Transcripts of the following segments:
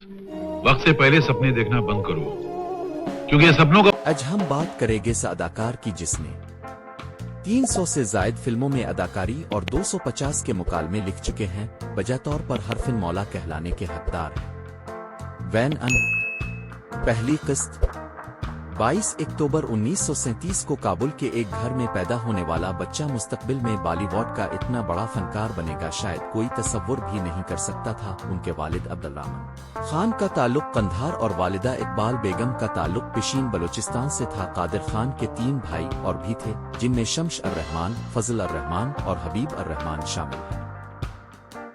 वक्त से पहले सपने देखना बंद करो, क्योंकि ये सपनों का आज हम बात करेंगे इस अदाकार की जिसने 300 से जायद फिल्मों में अदाकारी और 250 के मुकालमे लिख चुके हैं। बजा तौर पर हर फिल्म मौला कहलाने के हकदार हैं। वैन अन पहली किस्त 22 अक्टूबर 1937 को काबुल के एक घर में पैदा होने वाला बच्चा मुस्तकबिल में बॉलीवुड का इतना बड़ा फनकार बनेगा शायद कोई तसव्वुर भी नहीं कर सकता था। उनके वालिद अब्दुर्रहमान खान का ताल्लुक कंधार और वालिदा इकबाल बेगम का ताल्लुक पिशीन बलूचिस्तान से था। कादिर खान के 3 भाई और भी थे, जिनमें शम्स अर-रहमान, फजल अर-रहमान और हबीब अर-रहमान शामिल हैं।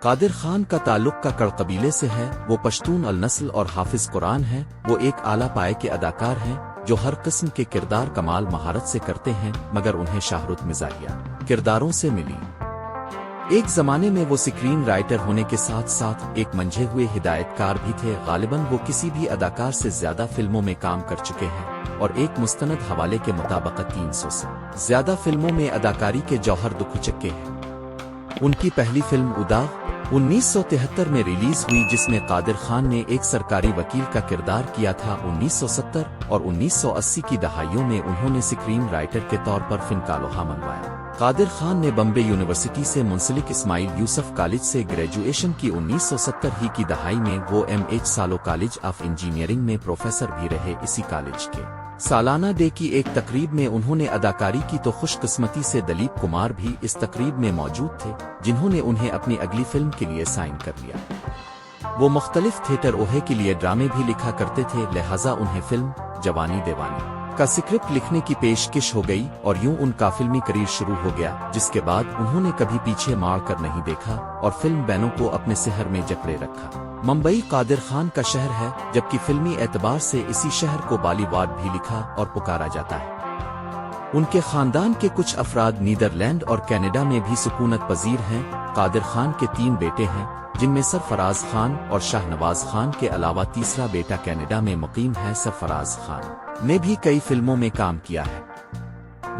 कादिर खान का ताल्लुक का कड़ कबीले से है। वो पश्तून अल नस्ल और हाफिज कुरान हैं। वो एक आला पाए के अदाकार हैं जो हर किस्म के किरदार कमाल महारत से करते हैं, मगर उन्हें शाहरुत मिजाहिया किरदारों से मिली। एक जमाने में वो स्क्रीन राइटर होने के साथ साथ एक मंझे हुए हिदायतकार भी थे। गालिबन वो किसी भी अदाकार से ज्यादा फिल्मों में काम कर चुके हैं और एक मुस्तनद हवाले के मुताबिक 300 से ज्यादा फिल्मों में अदाकारी के जौहर दुख चुके हैं। उनकी पहली फिल्म उदाग 1973 में रिलीज हुई, जिसमें कादिर खान ने एक सरकारी वकील का किरदार किया था। 1970 और 1980 की दहाइयों में उन्होंने स्क्रीन राइटर के तौर पर फिल्म का लोहा मनवाया। कादिर खान ने बम्बे यूनिवर्सिटी से मुंसलिक इस्माइल यूसुफ कॉलेज से ग्रेजुएशन की। 1970 ही की दहाई में वो MH सालो कॉलेज ऑफ इंजीनियरिंग में प्रोफेसर भी रहे। इसी कॉलेज के सालाना डे की एक तकरीब में उन्होंने अदाकारी की तो खुशकिस्मती से दलीप कुमार भी इस तकरीब में मौजूद थे, जिन्होंने उन्हें अपनी अगली फिल्म के लिए साइन कर लिया। वो मुख्तलिफ थिएटर ओहे के लिए ड्रामे भी लिखा करते थे, लिहाजा उन्हें फिल्म जवानी दीवानी का स्क्रिप्ट लिखने की पेशकश हो गई और यूं उनका फिल्मी करियर शुरू हो गया, जिसके बाद उन्होंने कभी पीछे मार कर नहीं देखा और फिल्म बैनों को अपने शहर में जकड़े रखा। मुंबई कादिर खान का शहर है, जबकि फिल्मी एतबार से इसी शहर को बॉलीवुड भी लिखा और पुकारा जाता है। उनके खानदान के कुछ अफराद नीदरलैंड और कनाडा में भी सुकूनत पजीर हैं। कादिर खान के 3 बेटे हैं, जिनमें सरफराज खान और शाहनवाज खान के अलावा तीसरा बेटा कनाडा में मुकीम है। सरफराज खान ने भी कई फिल्मों में काम किया है।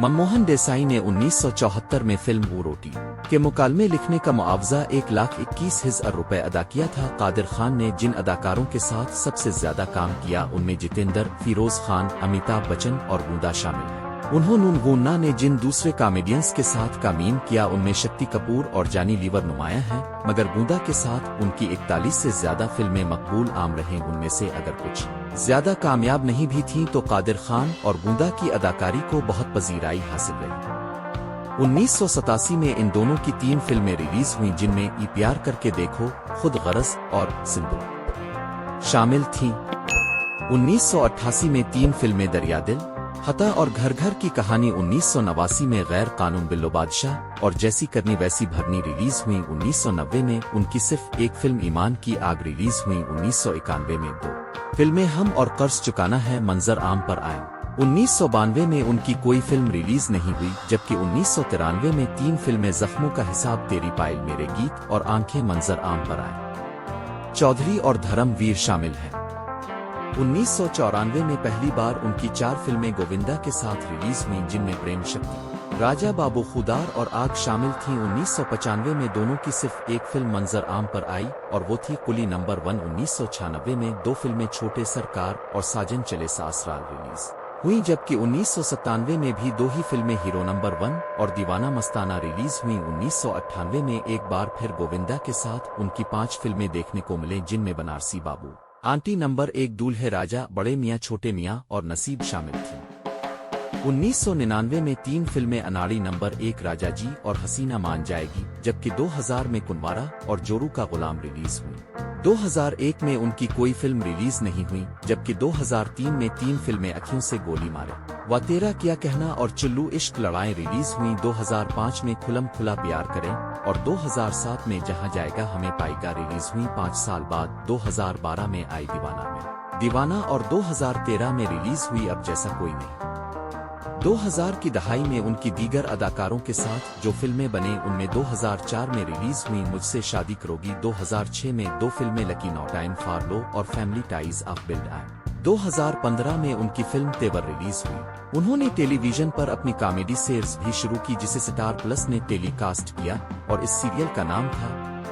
मनमोहन देसाई ने 1974 में फिल्म रोटी के मुकालमे लिखने का मुआवजा 1,21,000 रुपए अदा किया था। कादिर खान ने जिन अदाकारों के साथ सबसे ज्यादा काम किया उनमें जितेंद्र, फिरोज खान, अमिताभ बच्चन और गूंदा शामिल है। उन्होंने गूंदा ने जिन दूसरे कॉमेडियंस के साथ कामीन किया उनमें शक्ति कपूर और जानी लीवर नुमाया हैं, मगर गूंदा के साथ उनकी 41 से ज्यादा फिल्में मकबूल आम रहीं। उनमें से अगर कुछ ज्यादा कामयाब नहीं भी थीं तो कादिर खान और गूंदा की अदाकारी को बहुत पजीराई हासिल रही। 1987 में इन दोनों की 3 फिल्में रिलीज हुईं, जिनमें ई प्यार करके देखो, खुद गरज और सिंधु शामिल थीं। 1988 में 3 फिल्में दरिया दिल, हता और घर घर की कहानी। 1989 में गैर कानून बिल्लो बादशाह और जैसी करनी वैसी भरनी रिलीज हुई। 1990 में उनकी सिर्फ एक फिल्म ईमान की आग रिलीज हुई। 1991 में 2 फिल्में हम और कर्ज चुकाना है मंजर आम पर आए। 1992 में उनकी कोई फिल्म रिलीज नहीं हुई, जबकि 1993 में 3 फिल्में जख्मों का हिसाब, तेरी पायल, मेरे गीत और आंखें मंजर आम पर आए। चौधरी और धर्मवीर शामिल हैं। 1994 में पहली बार उनकी 4 फिल्में गोविंदा के साथ रिलीज हुईं, जिनमें प्रेम शक्ति, राजा बाबू, खुदार और आग शामिल थीं। 1995 में दोनों की सिर्फ एक फिल्म मंजर आम पर आई और वो थी कुली नंबर 1। 1996 में 2 फिल्में छोटे सरकार और साजन चले ससुराल रिलीज हुई, जबकि 1997 में भी 2 ही फिल्में हीरो नंबर 1 और दीवाना मस्ताना रिलीज हुई। 1998 में एक बार फिर गोविंदा के साथ उनकी 5 फिल्में देखने को मिले, जिनमें बनारसी बाबू, आंटी नंबर 1, दूल्हे राजा, बड़े मियाँ छोटे मियाँ और नसीब शामिल थी। 1999 में 3 फिल्में अनाड़ी नंबर 1, राजा जी और हसीना मान जाएगी, जबकि 2000 में कुनवारा और जोरू का गुलाम रिलीज हुई। 2001 में उनकी कोई फिल्म रिलीज नहीं हुई, जबकि 2003 में 3 फिल्में अखियों से गोली मारे, व तेरा क्या कहना और चुल्लू इश्क लड़ाई रिलीज हुई। 2005 में खुलम खुला प्यार करें और 2007 में जहां जाएगा हमें पाएगा रिलीज हुई। 5 साल बाद 2012 में आई दीवाना और 2013 में रिलीज हुई अब जैसा कोई नहीं। 2000 की दहाई में उनकी दीगर अदाकारों के साथ जो फिल्में बने उनमें 2004 में रिलीज हुई मुझसे शादी करोगी, 2006 में 2 फिल्में lucky no time for love और फैमिली टाइज ऑफ बिल्ड आई। 2015 में उनकी फिल्म तेवर रिलीज हुई। उन्होंने टेलीविजन पर अपनी कॉमेडी सीरीज भी शुरू की जिसे स्टार प्लस ने टेलीकास्ट किया और इस सीरियल का नाम था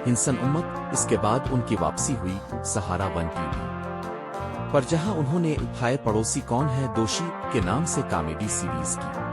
ہنسن امت، اس کے بعد ان کی واپسی ہوئی سہارا ون ٹی وی پر، جہاں انہوں نے ہائے پڑوسی کون ہے دوشی کے نام سے کامیڈی سیریز کی۔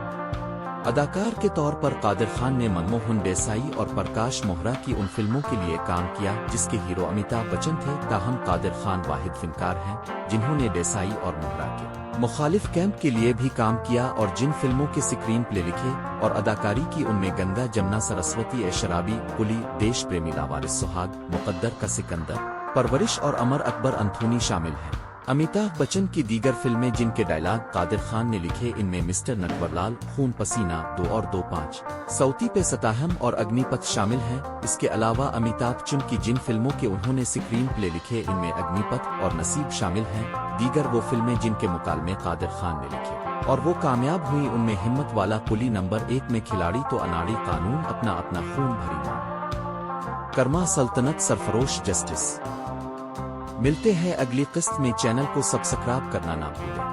اداکار کے طور پر قادر خان نے منموہن دیسائی اور پرکاش موہرا کی ان فلموں کے لیے کام کیا جس کے ہیرو امیتابھ بچن تھے، تاہم قادر خان واحد فنکار ہیں جنہوں نے دیسائی اور موہرا کے مخالف کیمپ کے لیے بھی کام کیا، اور جن فلموں کے سکرین پلے لکھے اور اداکاری کی ان میں گنگا جمنا سرسوتی شرابی، پلی، دیش پریمی، لاوارث سہاگ، مقدر کا سکندر، پرورش اور امر اکبر انتھونی شامل ہیں۔ امیتابھ بچن کی دیگر فلمیں جن کے ڈائلاگ قادر خان نے لکھے ان میں مسٹر نٹورلال، خون پسینہ، 2 اور 2 5، سوتی پہ ستاہم اور اگنی پتھ شامل ہیں۔ اس کے علاوہ امیتابھ بچن کی جن فلموں کے انہوں نے سکرین پلے لکھے ان میں اگنی پتھ اور نصیب شامل ہیں۔ دیگر وہ فلمیں جن کے مکالمے قادر خان نے لکھے اور وہ کامیاب ہوئی ان میں ہمت والا، کلی، نمبر 1 میں کھلاڑی تو اناڑی، قانون، اپنا اپنا، خون بھری ماں، کرما سلطنت، سرفروش، جسٹس۔ ملتے ہیں اگلی قسط میں، چینل کو سبسکرائب کرنا نہ بھولیں۔